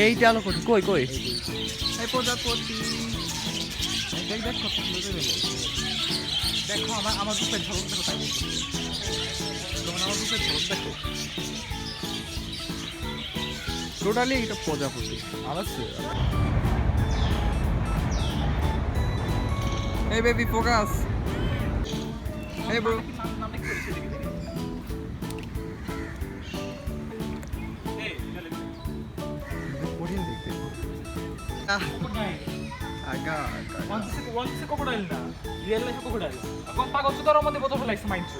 এইটা আলো করছি কই কই এই প্রজাপতি দেখ দেখ কত সুন্দর দেখো আমার রূপের ঝলক দেখো তাই তোমার আমার রূপের ঝলক দেখো টোটালি এটা প্রজাপতি আলাদা এই বেবি ফোকাস এই ব্রো crocodile না রিয়েল লাইফ crocodile এখন পাগল সুতার মধ্যে বোতল ফেলাইছে মাইন্ডু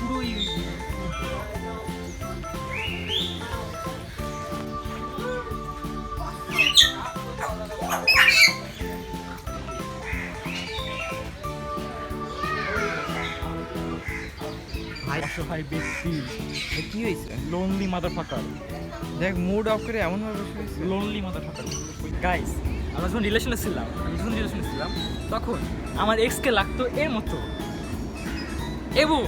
পুরো অসহায় ব্যক্তি কি হয়েছে লোনলি মাদারফাকার দেখ মুড অফ করে এমন ভাবে বসে আছে লোনলি মাদারফাকার গাইস আমরা যখন রিলেশনে ছিলাম তখন আমার এক্সকে লাগতো এর মতো এবং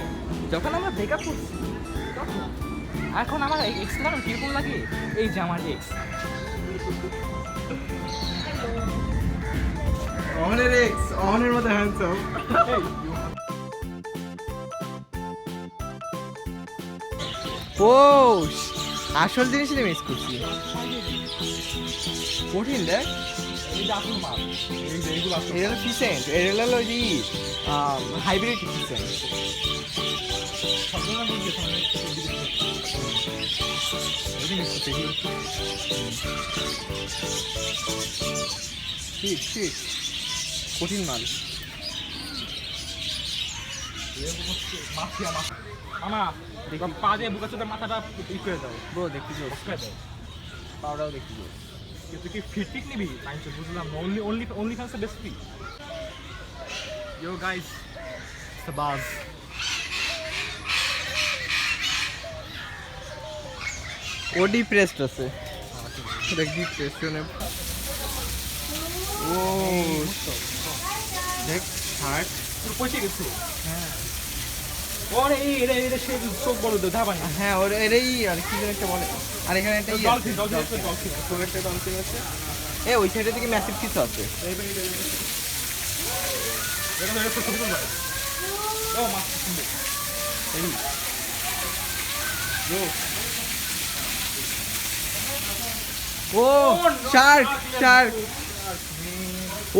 যখন আমরা ব্রেকআপ করছি তখন এখন আমার এক্স লাগে কিরকম লাগে এই যে আমার এক্স অহনের এক্স অহনের মতো হ্যান্ডসাম ও আসল জিনিসই মিস করছি কঠিন দেখ এটা হলো ফিসেন্ট এটা হলো যে হাইব্রিড ফিসেন্ট কঠিন মাল পা দিয়ে বুকা চোখের মাথাটা ই করে দাও ব্রো দেখতে চাও করে দাও পাউডারও দেখতে চাও তুই কি ফিট নিবি মাইন্ড বুঝলাম only fans best free yo guys it's the buzz ও ডিপ্রেসড আছে দেখ ডিপ্রেশনে ও দেখ হার্ট পুরো পচে গেছে হ্যাঁ ওরে এটা সে চোখ বড় ধাবানি হ্যাঁ ওর এটাই আর কি যেন একটা বলে আর এখানে একটা ডলফিন ছোট একটা ডলফিন আছে এ ওই সাইডে থেকে ম্যাসিভ কিছু আছে ও শার্ক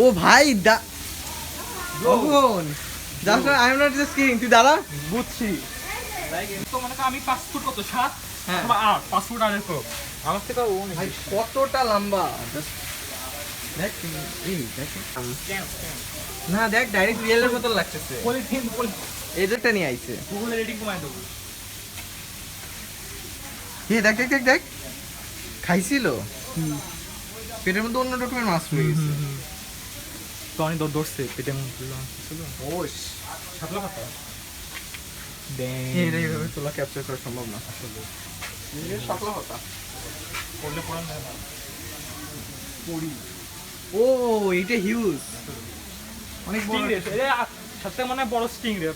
ও ভাই কখন just I am not just kidding তুই দাঁড়া বুঝছি তো মনে কর আমি 5 ফুট কত 7 অথবা 8 5 ফুট আর এরকম আমার থেকে অনেক ভাই কতটা লম্বা দেখ এই দেখ না দেখ ডাইরেক্ট রিয়েলের মতো লাগতেছে পলিথিন এটারটা নিয়ে আইছে গুগলে রেটিং কমায় দেবো এই দেখ দেখ দেখ দেখ খাইছিল পেটের মধ্যে অন্য রকমের মাছ রয়ে গেছে তো অনেক ধরছে পেটের মধ্যে ওশ সাতলা কথা এইভাবে তোলা ক্যাপচার করা সম্ভব না আসলে সাতলা কথা পড়লে পড়ান না পড়ি ও এটা হিউজ অনেক বড় সাথে মানে বড় স্টিং রে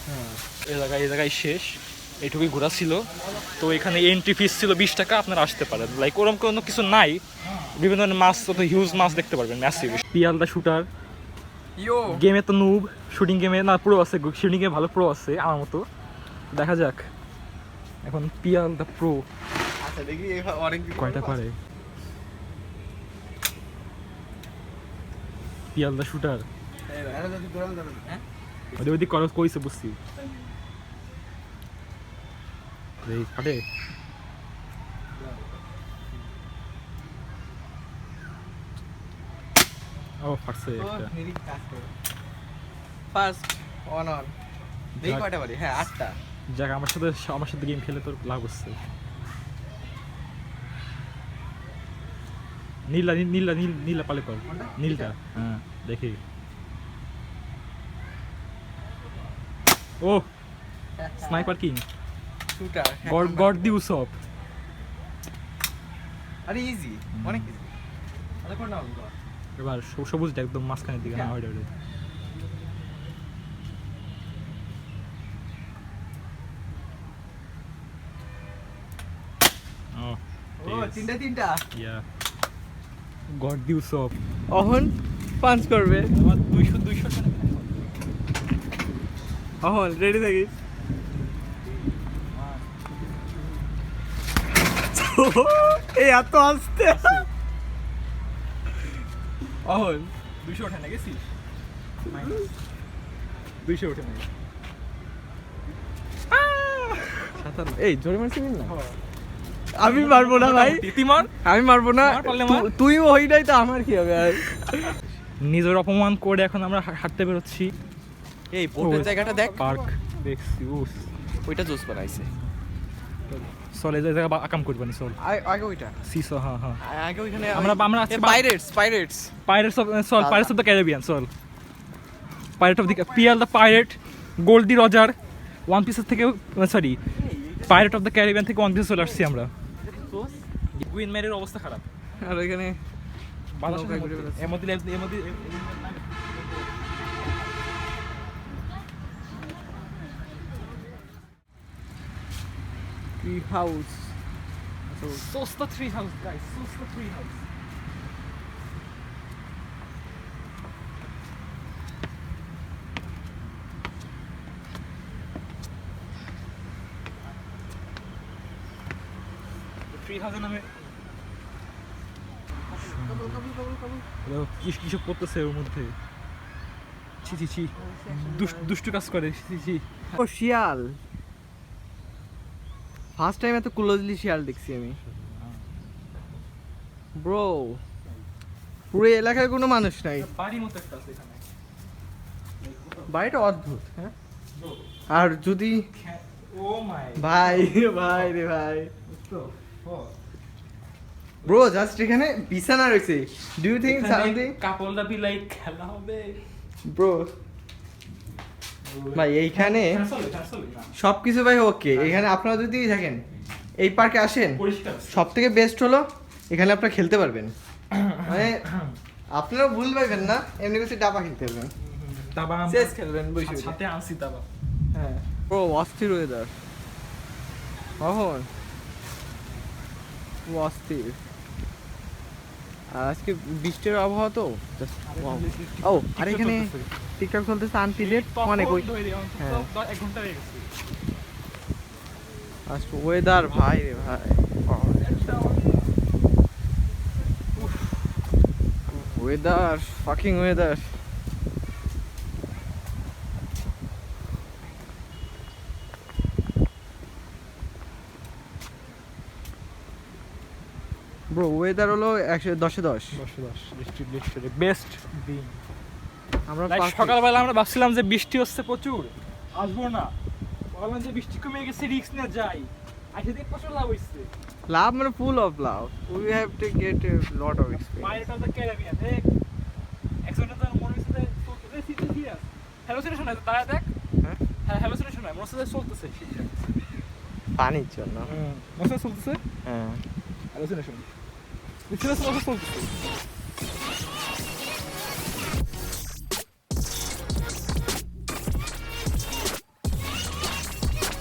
হ্যাঁ এই জায়গায় শেষ এইটুকুই ঘোরা ছিল তো এখানে এন্ট্রি ফিস ছিল 20 টাকা আপনারা আসতে পারেন লাইক ওরকম কোনো কিছু নাই বিভিন্ন ধরনের মাছ তো হিউজ মাছ দেখতে পারবেন ম্যাসিভ পিয়ালদা শুটার গেমে তো নুব শুটিং গেমে না প্রো আছে শুটিং গেমে ভালো প্রো আছে আমার মতো দেখা যাক এখন পিয়ালদা প্রো আচ্ছা দেখি অনেক কয়টা পারে পিয়ালদা শুটার ওদের ওদিক করস কইছে বুঝছি এই ফাটে ও ফাটছে ফার্স্ট অন দেখি কয়টা পারি হ্যাঁ 8টা যাক আমার সাথে গেম খেলে তোর লাভ হচ্ছে। নীলা পালে কর, নীলটা। হ্যাঁ দেখি। ও স্নাইপার কিং শুটার গড দিউ সব। আরে ইজি, অনেক ইজি। আরে কোন নাম? এবার সবুজটা একদম মাঝখানের দিকে। হ্যাঁ ওইটা। ও তিনটা ইয়া গড দিউ সব। অহন পাঞ্চ করবে। আমার 200 অহন রেডি থাকিস। এই এত আসতে অহন 200 ওঠে না গেছিস? 200 ওঠে না। এই জোরে মারছিস না? আমি মারবো না ভাই, আমি মারবো না। তুই ওই নাই তো আমার কি হবে? নিজের অপমান করে এখন আমরা হাঁটতে বেরোচ্ছি। এই বোটের জায়গাটা দেখ, পার্ক দেখছি। ওইটা জোস বানাইছে। চলে যায় জায়গা আকাম করবানি চল। আগে ওইটা সিসো। হ্যাঁ আগে ওইখানে আমরা আছি পাইরেটস অফ দ্য ক্যারিবিয়ান। চল pirate of the Piyal the pirate, Gol D Roger, one পিসের থেকে sorry pirate of the Caribbean থেকে ওয়ান পিসে চলে আসছি আমরা। কুইন মেরির অবস্থা খারাপ। আর ওইখানে tree house. Sosta tree house, guys. Sosta tree house. Tree হাউসের নামে কিসব করতেছে ওর মধ্যে। ছি দুষ্টু কাজ করে। ছি ও শিয়াল, ফার্স্ট টাইম এত ক্লোজলি শিয়াল দেখছি আমি। ব্রো পুরো এলাকায় কোনো মানুষ নাই। বাড়ির মতো একটা আছে এখানে। বাড়িটা অদ্ভুত। হ্যাঁ আর যদি ও মাই ভাই রে ভাই ব্রো জাস্ট এখানে বিছানা রয়েছে। ডু ইউ থিংক সামথিং কাপলটা বি লাইক খেলা হবে ব্রো? ভাই এইখানে সবকিছু ভাই ওকে। এখানে আপনারা যদি দেখেন এই পার্কে আসেন, সব থেকে বেস্ট হলো এখানে আপনারা খেলতে পারবেন। মানে আপনারা ভুল পাইবেন না, এমনি কিছু ডাবা খেলতে পারবেন, চেস খেলবেন বসে সাথে আনছি দাবা। হ্যাঁ ও অস্থির ওয়েদার। অস্থির। আর আজকে বৃষ্টির আবহাওয়া তো ও। আর এখানে টিকটক চলতেছে আন্টিদের অনেক। ওই হ্যাঁ 1 ঘন্টা হয়ে গেছে। আজকে ওয়েদার ভাই রে ভাই, weather fucking weather. Bro weather হলো 10/10 বেস্ট দিন। আমরা সকালবেলা আমরা ভাবছিলাম যে বৃষ্টি হচ্ছে প্রচুর, আসবো না। বললাম যে বৃষ্টি কমে গেছে, রিস্ক না যাই। আজকে দেখ প্রচুর লাভ হইছে। লাভ মানে full of love. We have to get A lot of experience. Pirate of the Caribbean. দেখ একজনের তো মনে হচ্ছে যে চলতেছে। সিরিয়াস হ্যালোসিনেশন হয়। তারা দেখ হ্যাঁ হ্যালোসিনেশন হয়। মনে হচ্ছে চলতেছে পানির জন্য। মনে হচ্ছে চলতেছে। হ্যাঁ হ্যালোসিনেশন। সিরিয়াস চলতেছে।